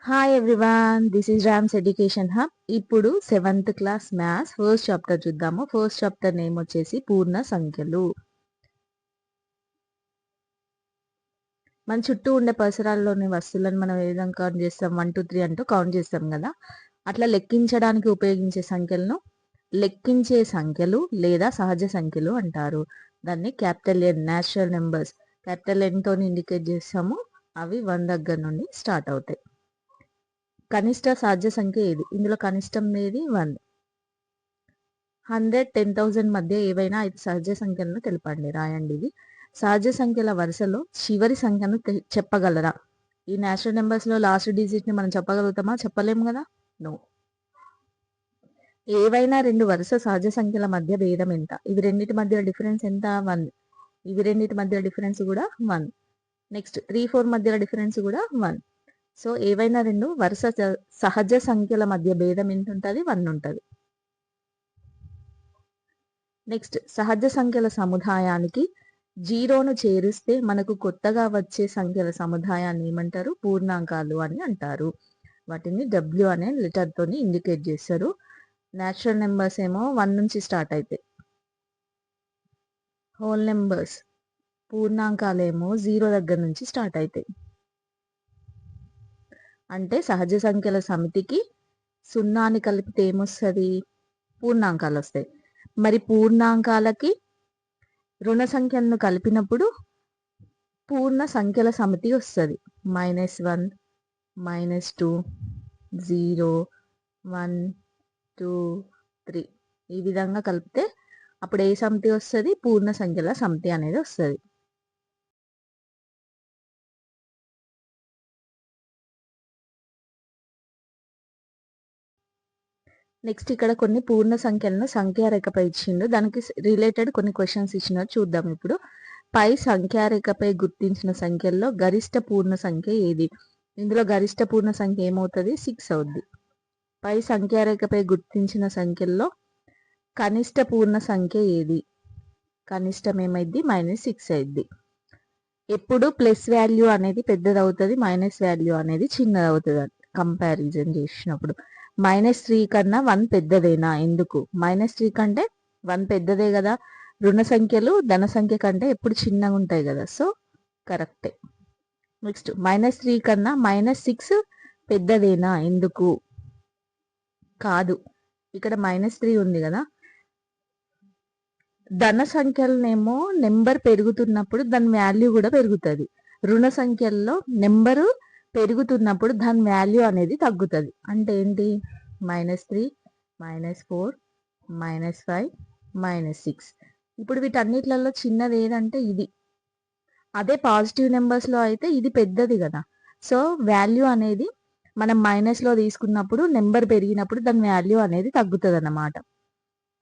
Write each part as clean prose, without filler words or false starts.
Hi everyone, this is Rams education hub. ఇప్పుడు 7th class maths first chapter చూద్దాము. First chapter name వచ్చేసి పూర్ణ సంఖ్యలు. మన చుట్టూ ఉండే పరిసరాల్లోని వస్తువులను మనం ఏ విధంగా కౌంట్ చేస్తాం? 1 2 3 అంటూ కౌంట్ చేస్తాం కదా. అట్లా లెక్కించడానికి ఉపయోగించే సంఖ్యలను లెక్కించే సంఖ్యలు లేదా సహజ సంఖ్యలు అంటారు. దాన్ని capital N, natural numbers, capital N తోని ఇండికేట్ చేస్తాము. అవి 1 దగ్గర నుండి స్టార్ట్ అవుతాయి. కనిష్ట సాధ్య సంఖ్య ఏది? ఇందులో కనిష్టం ఏది? 1. 100, 10,000 మధ్య ఏవైనా 5 సహజ సంఖ్యలను తెలపండి. రాయండి. ఇది సహజ సంఖ్యల వరుసలో చివరి సంఖ్యను చెప్పగలరా? ఈ నేచురల్ నెంబర్స్ లో లాస్ట్ డిజిట్ ని మనం చెప్పగలుగుతామా? చెప్పలేము కదా. నో. ఏవైనా 2 వరుస సహజ సంఖ్యల మధ్య భేదం ఎంత? ఇవి రెండింటి మధ్య డిఫరెన్స్ ఎంత? 1. ఇవి రెండింటి మధ్య డిఫరెన్స్ కూడా 1. నెక్స్ట్ 3, 4 మధ్య డిఫరెన్స్ కూడా 1. సో ఏవైనా 2 వరుస సహజ సంఖ్యల మధ్య భేదం ఎంత ఉంటుంది? 1 ఉంటుంది. నెక్స్ట్ సహజ సంఖ్యల సముదాయానికి 0ను చేరిస్తే మనకు కొత్తగా వచ్చే సంఖ్యల సముదాయాన్ని ఏమంటారు? పూర్ణాంకాలు అని అంటారు. వాటిని W అనే లెటర్ తోని ఇండికేట్ చేస్తారు. న్యాచురల్ నెంబర్స్ ఏమో 1 నుంచి స్టార్ట్ అవుతాయి. హోల్ నెంబర్స్ పూర్ణాంకాలేమో 0 దగ్గర నుంచి స్టార్ట్ అవుతాయి. అంటే సహజ సంఖ్యల సమితికి 0ని కలిపితే ఏమొస్తుంది? పూర్ణాంకాలు వస్తాయి. మరి పూర్ణాంకాలకి రుణ సంఖ్యలను కలిపినప్పుడు పూర్ణ సంఖ్యల సమితి వస్తుంది. -1, -2, 0, 1, 2, 3 ఈ విధంగా కలిపితే అప్పుడు ఏ సమితి వస్తుంది? పూర్ణ సంఖ్యల సమితి అనేది వస్తుంది. నెక్స్ట్ ఇక్కడ కొన్ని పూర్ణ సంఖ్యలను సంఖ్యారేఖపై ఇచ్చిండు. దానికి రిలేటెడ్ కొన్ని క్వశ్చన్స్ ఇచ్చినారు, చూద్దాం ఇప్పుడు. పై సంఖ్యారేఖపై గుర్తించిన సంఖ్యల్లో గరిష్ట పూర్ణ సంఖ్య ఏది? ఇందులో గరిష్ట పూర్ణ సంఖ్య ఏమవుతుంది? 6 అవుద్ది. పై సంఖ్యారేఖపై గుర్తించిన సంఖ్యల్లో కనిష్ట పూర్ణ సంఖ్య ఏది? కనిష్టం ఏమైద్ది? -6 అయింది. ఎప్పుడు ప్లస్ వాల్యూ అనేది పెద్దది అవుతుంది, మైనస్ వాల్యూ అనేది చిన్నది అవుతుంది కంపారిజన్ చేసినప్పుడు. -3 కన్నా 1 పెద్దదేనా? ఎందుకు? -3 కంటే 1 పెద్దదే కదా. రుణ సంఖ్యలు ధన సంఖ్య కంటే ఎప్పుడు చిన్నగా ఉంటాయి కదా. సో కరెక్టే. నెక్స్ట్ -3 కన్నా -6 పెద్దదేనా? ఎందుకు? కాదు. ఇక్కడ -3 ఉంది కదా. ధన సంఖ్యలనేమో నెంబర్ పెరుగుతున్నప్పుడు దాని వాల్యూ కూడా పెరుగుతుంది. రుణ సంఖ్యల్లో నెంబరు పెరుగుతున్నప్పుడు దాని వాల్యూ అనేది తగ్గుతుంది. అంటే ఏంటి? -3, -4, -5, -6. ఇప్పుడు వీటన్నిట్లలో చిన్నది ఏదంటే ఇది. అదే పాజిటివ్ నెంబర్స్లో అయితే ఇది పెద్దది కదా. సో వాల్యూ అనేది మనం మైనస్లో తీసుకున్నప్పుడు నెంబర్ పెరిగినప్పుడు దాని వాల్యూ అనేది తగ్గుతుంది అన్నమాట.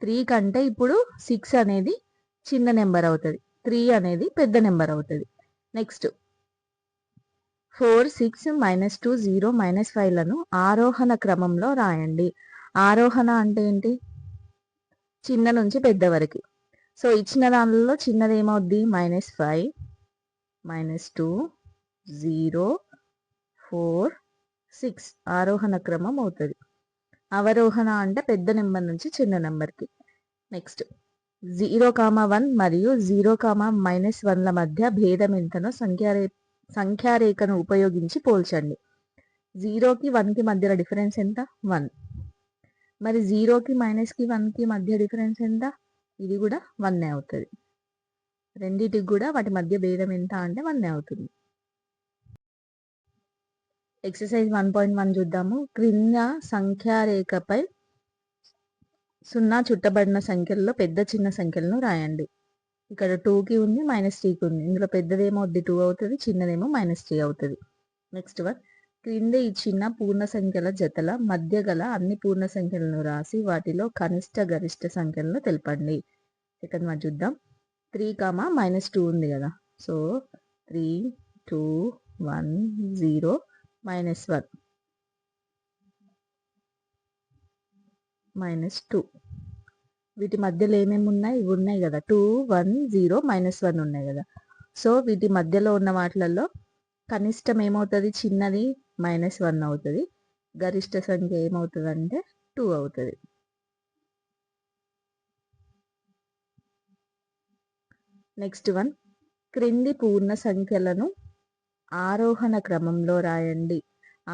3 కంటే ఇప్పుడు 6 అనేది చిన్న నెంబర్ అవుతుంది, 3 అనేది పెద్ద నెంబర్ అవుతుంది. నెక్స్ట్ 4, 6, -2, 0, -5లను ఆరోహణ క్రమంలో రాయండి. ఆరోహణ అంటే ఏంటి? చిన్న నుంచి పెద్ద వరకు. సో ఇచ్చిన దానిలో చిన్నది ఏమవుద్ది? -5, -2, 0, 4, 6 ఆరోహణ క్రమం అవుతుంది. అవరోహణ అంటే పెద్ద నెంబర్ నుంచి చిన్న నెంబర్కి. నెక్స్ట్ 0,1 మరియు 0,-1ల మధ్య భేదం ఎంతనో సంఖ్యారేఖను ఉపయోగించి పోల్చండి. 0కి 1కి మధ్యలో డిఫరెన్స్ ఎంత? 1. మరి 0కి -1కి మధ్య డిఫరెన్స్ ఎంత? ఇది కూడా 1 అవుతుంది. రెండింటికి కూడా వాటి మధ్య భేదం ఎంత అంటే 1 అవుతుంది. ఎక్సర్సైజ్ 1.1 చూద్దాము. క్రింద సంఖ్యారేఖపై 0 చుట్టబడిన సంఖ్యల్లో పెద్ద చిన్న సంఖ్యలను రాయండి. ఇక్కడ 2కి ఉంది, -3కి ఉంది. ఇందులో పెద్దదేమో 2 అవుతుంది, చిన్నదేమో -3 అవుతుంది. నెక్స్ట్ వన్, క్రింద ఇచ్చిన పూర్ణ సంఖ్యల జతల మధ్య గల అన్ని పూర్ణ సంఖ్యలను రాసి వాటిలో కనిష్ట గరిష్ట సంఖ్యలను తెలపండి. సెకండ్ వన్ చూద్దాం. 3, -2 ఉంది కదా. సో 3, 2, 1, 0, -1, -2. వీటి మధ్యలో ఏమేమి ఉన్నాయి? ఇవి ఉన్నాయి కదా, 2, 1, 0, -1 ఉన్నాయి కదా. సో వీటి మధ్యలో ఉన్న వాటిలలో కనిష్టం ఏమవుతుంది? చిన్నది -1 అవుతుంది. గరిష్ట సంఖ్య ఏమవుతుంది అంటే 2 అవుతుంది. నెక్స్ట్ వన్, క్రింది పూర్ణ సంఖ్యలను ఆరోహణ క్రమంలో రాయండి.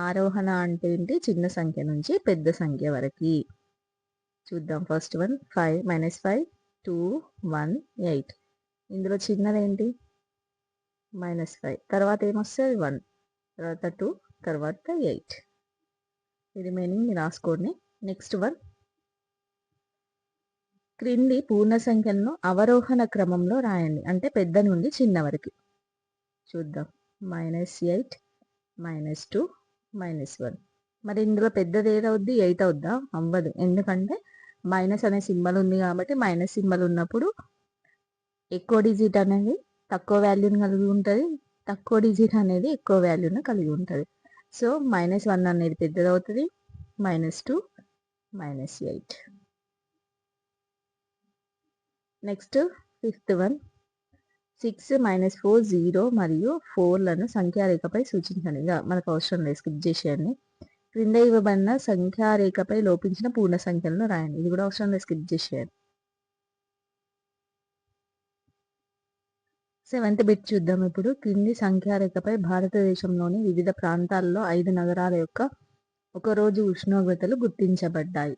ఆరోహణ అంటే ఏంటి? చిన్న సంఖ్య నుంచి పెద్ద సంఖ్య వరకు. చూద్దాం. First one 5 -5 2 1 8. ఇందులో చిన్నదేంటి? -5. తర్వాత ఏమొస్తుంది? 1, తర్వాత 2, తర్వాత 8. రిమైనింగ్ మీరు రాసుకోండి. నెక్స్ట్ వన్, క్రింది పూర్ణ సంఖ్యలను అవరోహణ క్రమంలో రాయండి. అంటే పెద్ద నుండి చిన్న వరకు. చూద్దాం. -8 -2 -1. మరి ఇందులో పెద్దది ఏదవుద్ది? 8 అవుద్దా? అవ్వదు. ఎందుకంటే మైనస్ అనే సింబల్ ఉంది కాబట్టి మైనస్ సింబల్ ఉన్నప్పుడు ఎక్కువ డిజిట్ అనేది తక్కువ వాల్యూని కలిగి ఉంటుంది, తక్కువ డిజిట్ అనేది ఎక్కువ వాల్యూని కలిగి ఉంటుంది. సో -1 అనేది పెద్దది అవుతుంది, -2 -8. నెక్స్ట్ ఫిఫ్త్ వన్, 6 -4 0 మరియు 4లను సంఖ్యారేఖపై సూచించండి. మనకు అవసరం లేదు, స్కిప్ చేసేయండి. క్రింద ఇవ్వబడిన సంఖ్యారేఖపై లోపించిన పూర్ణ సంఖ్యలను రాయండి. ఇది కూడా అవసరం లేదు, స్కిప్ చేసేయండి. 7th బిట్ చూద్దాం ఇప్పుడు. క్రింది సంఖ్యారేఖపై భారతదేశంలోని వివిధ ప్రాంతాల్లో 5 నగరాల యొక్క ఒకరోజు ఉష్ణోగ్రతలు గుర్తించబడ్డాయి.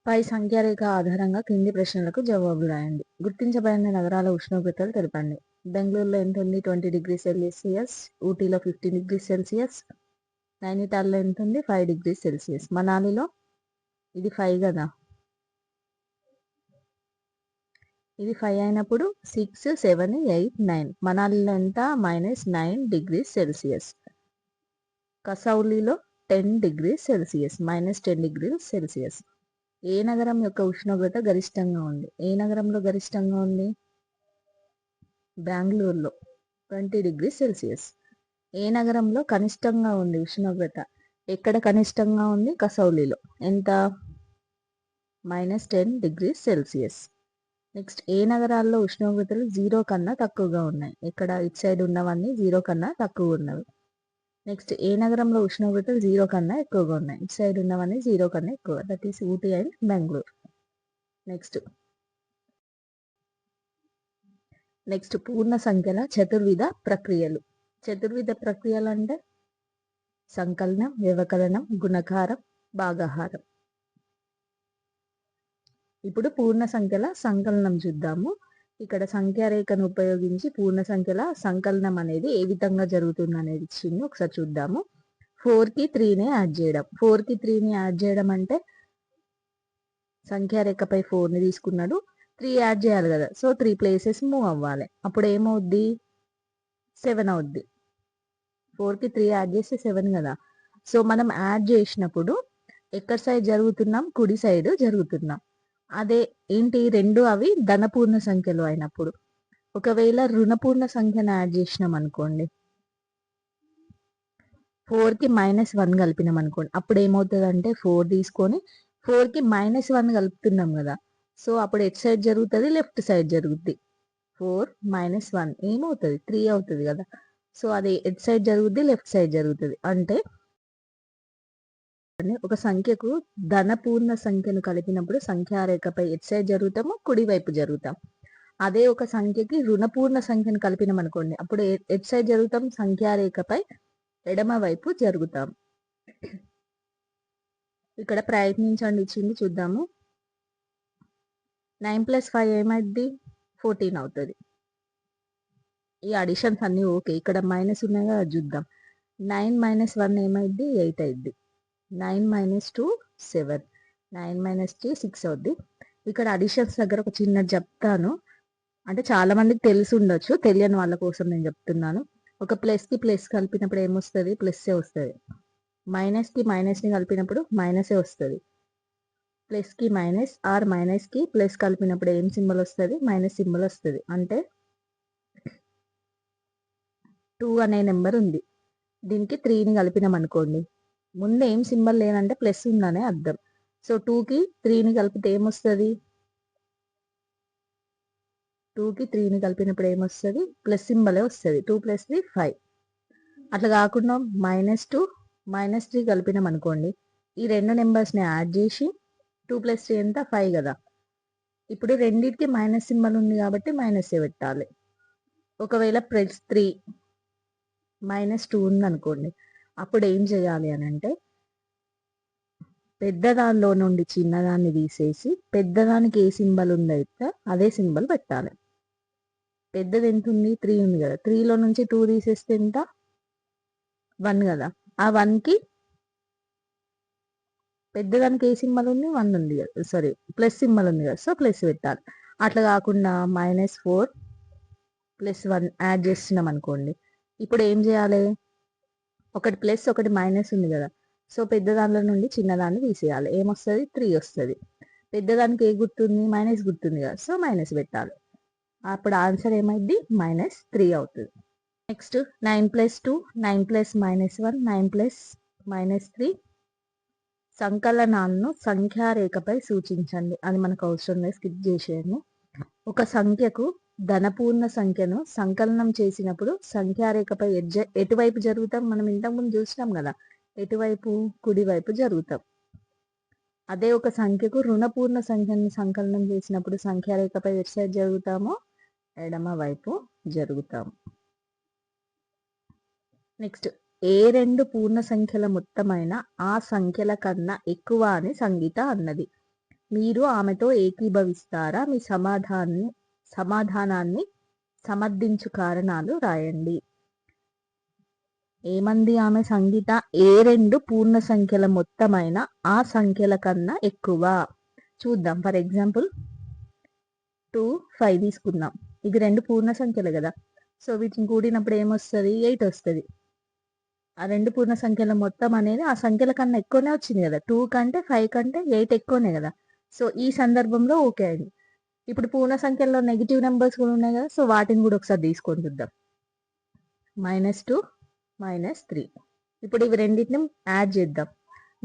పై సంఖ్యారేఖ ఆధారంగా క్రింది ప్రశ్నలకు జవాబులు రాయండి. గుర్తించబడిన నగరాల ఉష్ణోగ్రతలు తెలపండి. బెంగళూరులో ఎంత ఉంది? 20 degrees Celsius. ఊటీలో 15 degrees Celsius. నైనిటాల్లో ఎంత ఉంది? 5 degrees Celsius. మనాలిలో ఇది 5 కదా, ఇది 5 అయినప్పుడు 6 7 8 9. మనాలిలో ఎంత? -9 degrees Celsius. కసౌలీలో 10 degrees Celsius, -10 degrees Celsius. ఏ నగరం యొక్క ఉష్ణోగ్రత గరిష్టంగా ఉంది? ఏ నగరంలో గరిష్టంగా ఉంది? బెంగళూరులో 20 degrees Celsius. ఏ నగరంలో కనిష్టంగా ఉంది ఉష్ణోగ్రత? ఎక్కడ కనిష్టంగా ఉంది? కసౌలీలో. ఎంత? -10 degrees Celsius. నెక్స్ట్, ఏ నగరాల్లో ఉష్ణోగ్రతలు 0 కన్నా తక్కువగా ఉన్నాయి? ఇక్కడ ఇటు సైడ్ ఉన్నవన్నీ 0 కన్నా తక్కువ ఉన్నవి. నెక్స్ట్, ఏ నగరంలో ఉష్ణోగ్రతలు 0 కన్నా ఎక్కువగా ఉన్నాయి? ఇటు సైడ్ ఉన్నవన్నీ 0 కన్నా ఎక్కువ, that is Ooty and Bengaluru. Next పూర్ణ సంఖ్యల చతుర్విధ ప్రక్రియలు. చతుర్విధ ప్రక్రియలు అంటే సంకలనం, వ్యవకలనం, గుణకారం, భాగాహారం. ఇప్పుడు పూర్ణ సంఖ్యల సంకలనం చూద్దాము. ఇక్కడ సంఖ్యారేఖను ఉపయోగించి పూర్ణ సంఖ్యల సంకలనం అనేది ఏ విధంగా జరుగుతుంది అనేది ఇచ్చింది, ఒకసారి చూద్దాము. 4కి 3ని యాడ్ చేయడం. 4కి 3ని యాడ్ చేయడం అంటే సంఖ్యారేఖపై 4ని తీసుకున్నాడు, 3 యాడ్ చేయాలి కదా, సో 3 ప్లేసెస్ మూవ్ అవ్వాలి. అప్పుడు ఏమవుద్ది? 7 అవుద్ది. 4కి 3 యాడ్ చేస్తే 7 కదా. సో మనం యాడ్ చేసినప్పుడు ఎక్కడ సైడ్ జరుగుతున్నాం? కుడి సైడ్ జరుగుతున్నాం. అదే ఏంటి? రెండు అవి ధనపూర్ణ సంఖ్యలు అయినప్పుడు. ఒకవేళ రుణపూర్ణ సంఖ్యను యాడ్ చేసినాం అనుకోండి, 4కి -1 కలిపినాం అనుకోండి, అప్పుడు ఏమవుతుంది అంటే 4 తీసుకొని 4కి -1 కలుపుతున్నాం కదా, సో అప్పుడు ఎట్ సైడ్ జరుగుతుంది? లెఫ్ట్ సైడ్ జరుగుద్ది. 4 -1 ఏమవుతుంది? 3 అవుతుంది కదా. సో అది ఎట్ సైడ్ జరుగుద్ది? లెఫ్ట్ సైడ్ జరుగుతుంది. అంటే ఒక సంఖ్యకు ధనపూర్ణ సంఖ్యను కలిపినప్పుడు సంఖ్యారేఖపై ఎట్ సైడ్ జరుగుతాము? కుడివైపు జరుగుతాం. అదే ఒక సంఖ్యకి రుణపూర్ణ సంఖ్యను కలిపినాం అనుకోండి, అప్పుడు ఎట్ సైడ్ జరుగుతాం? సంఖ్యారేఖపై ఎడమ వైపు జరుగుతాం. ఇక్కడ ప్రయత్నించండి ఇచ్చింది, చూద్దాము. 9 + 5 ఏమైంది? 14 అవుతుంది. ఈ అడిషన్స్ అన్ని ఓకే. ఇక్కడ మైనస్ ఉన్నాయి కదా, చూద్దాం. 9 - 1 ఏమైంది? 8 అయింది. 9 - 2 7, 9 - 3 6 అవుద్ది. ఇక్కడ అడిషన్స్ దగ్గర ఒక చిన్న చెప్తాను, అంటే చాలా మందికి తెలిసి ఉండొచ్చు, తెలియని వాళ్ళ కోసం నేను చెప్తున్నాను. ఒక ప్లస్కి ప్లస్ కలిపినప్పుడు ఏమొస్తుంది? ప్లస్సే వస్తుంది. మైనస్కి మైనస్ని కలిపినప్పుడు మైనసే వస్తుంది. ప్లస్కి మైనస్ ఆర్ మైనస్కి ప్లస్ కలిపినప్పుడు ఏం సింబల్ వస్తుంది? మైనస్ సింబల్ వస్తుంది. అంటే 2 అనే నెంబర్ ఉంది, దీనికి 3ని కలిపినాం అనుకోండి, ముందు ఏం సింబల్ లేదంటే ప్లస్ ఉందనే అర్థం. సో 2కి 3ని కలిపితే ఏమొస్తుంది? 2కి 3ని కలిపినప్పుడు ఏమొస్తుంది? ప్లస్ సింబలే వస్తుంది. 2 + 3 5. అట్లా కాకుండా -2 -3 కలిపినాం అనుకోండి, ఈ రెండు నెంబర్స్ని యాడ్ చేసి 2 + 3 ఎంత 5 కదా. ఇప్పుడు రెండింటికి మైనస్ సింబల్ ఉంది కాబట్టి మైనస్ పెట్టాలి. ఒకవేళ +3 -2 ఉంది అనుకోండి, అప్పుడు ఏం చేయాలి అని అంటే పెద్దదానిలో నుండి చిన్నదాన్ని తీసేసి పెద్దదానికి ఏ సింబల్ ఉందైతే అదే సింబల్ పెట్టాలి. పెద్దది ఎంత ఉంది 3 ఉంది కదా, 3లో నుంచి 2 తీసేస్తే ఎంత 1 కదా. ఆ 1కి పెద్దదానికి ఏ సింబల్ ఉంది 1 ఉంది కదా, సారీ ప్లస్ సింబల్ ఉంది కదా, సో ప్లస్ పెట్టాలి. అట్లా కాకుండా -4 + 1 యాడ్ చేస్తున్నాం అనుకోండి, ఇప్పుడు ఏం చేయాలి, ఒకటి ప్లస్ ఒకటి మైనస్ ఉంది కదా, సో పెద్ద దానిలో నుండి చిన్నదాన్ని తీసేయాలి. ఏమొస్తుంది 3 వస్తుంది. పెద్దదానికి ఏ గుర్తుంది మైనస్ గుర్తుంది కదా, సో మైనస్ పెట్టాలి. అప్పుడు ఆన్సర్ ఏమైంది -3 అవుతుంది. నెక్స్ట్ 9 + 2 9 + -1 9 + -3 సంకలనాలను సంఖ్యారేఖపై సూచించండి. అది మనకు అవసరం లేదు, స్కిప్ చేసేయండి. ఒక సంఖ్యకు ధనపూర్ణ సంఖ్యను సంకలనం చేసినప్పుడు సంఖ్యారేఖపై ఎటువైపు జరుగుతాం, మనం ఇంతకుముందు చూసినాం కదా, ఎటువైపు కుడివైపు జరుగుతాం. అదే ఒక సంఖ్యకు రుణపూర్ణ సంఖ్యను సంకలనం చేసినప్పుడు సంఖ్యారేఖపై ఎటు సైడ్ జరుగుతామో ఎడమ వైపు జరుగుతాం. నెక్స్ట్ ఏ రెండు పూర్ణ సంఖ్యల మొత్తమైన ఆ సంఖ్యల కన్నా ఎక్కువ అని సంగీత అన్నది. మీరు ఆమెతో ఏకీభవిస్తారా? మీ సమాధానాన్ని సమర్థించు కారణాలు రాయండి. ఏమంది ఆమె సంగీత? ఏ రెండు పూర్ణ సంఖ్యల మొత్తమైన ఆ సంఖ్యల కన్నా ఎక్కువ. చూద్దాం. ఫర్ ఎగ్జాంపుల్ 2, 5 తీసుకుందాం. ఇది రెండు పూర్ణ సంఖ్యలు కదా, సో వీటిని కూడినప్పుడు ఏమొస్తుంది 8 వస్తుంది. ఆ రెండు పూర్ణ సంఖ్యల మొత్తం అనేది ఆ సంఖ్యల కన్నా ఎక్కువనే వచ్చింది కదా, 2 కంటే 5 కంటే 8 ఎక్కువనే కదా. సో ఈ సందర్భంలో ఓకే అండి. ఇప్పుడు పూర్ణ సంఖ్యల్లో నెగిటివ్ నెంబర్స్ కూడా ఉన్నాయి కదా, సో వాటిని కూడా ఒకసారి తీసుకొని చూద్దాం. -2 -3. ఇప్పుడు ఇవి రెండింటిని యాడ్ చేద్దాం.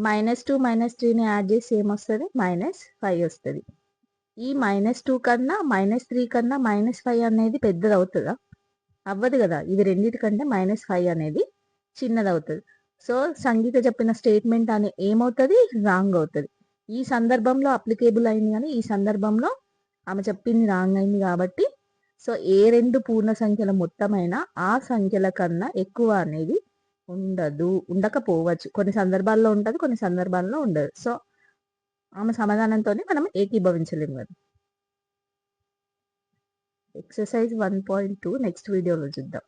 -2 -3ని యాడ్ చేసి ఏమొస్తుంది -5 వస్తుంది. ఈ -2 కన్నా -3 కన్నా -5 అనేది పెద్దది అవుతుందా? అవ్వదు కదా. ఇవి రెండింటికంటే -5 అనేది చిన్నది అవుతుంది. సో సంగీత చెప్పిన స్టేట్మెంట్ అని ఏమవుతుంది రాంగ్ అవుతుంది. ఈ సందర్భంలో అప్లికేబుల్ అయింది కానీ ఈ సందర్భంలో ఆమె చెప్పింది రాంగ్ అయింది కాబట్టి, సో ఏ రెండు పూర్ణ సంఖ్యల మొత్తమైన ఆ సంఖ్యల కన్నా ఎక్కువ అనేది ఉండకపోవచ్చు. కొన్ని సందర్భాల్లో ఉంటుంది, కొన్ని సందర్భాల్లో ఉండదు. సో ఆమె సమాధానంతో మనం ఏకీభవించలేము కదా. ఎక్సర్సైజ్ 1.2 నెక్స్ట్ వీడియోలో చూద్దాం.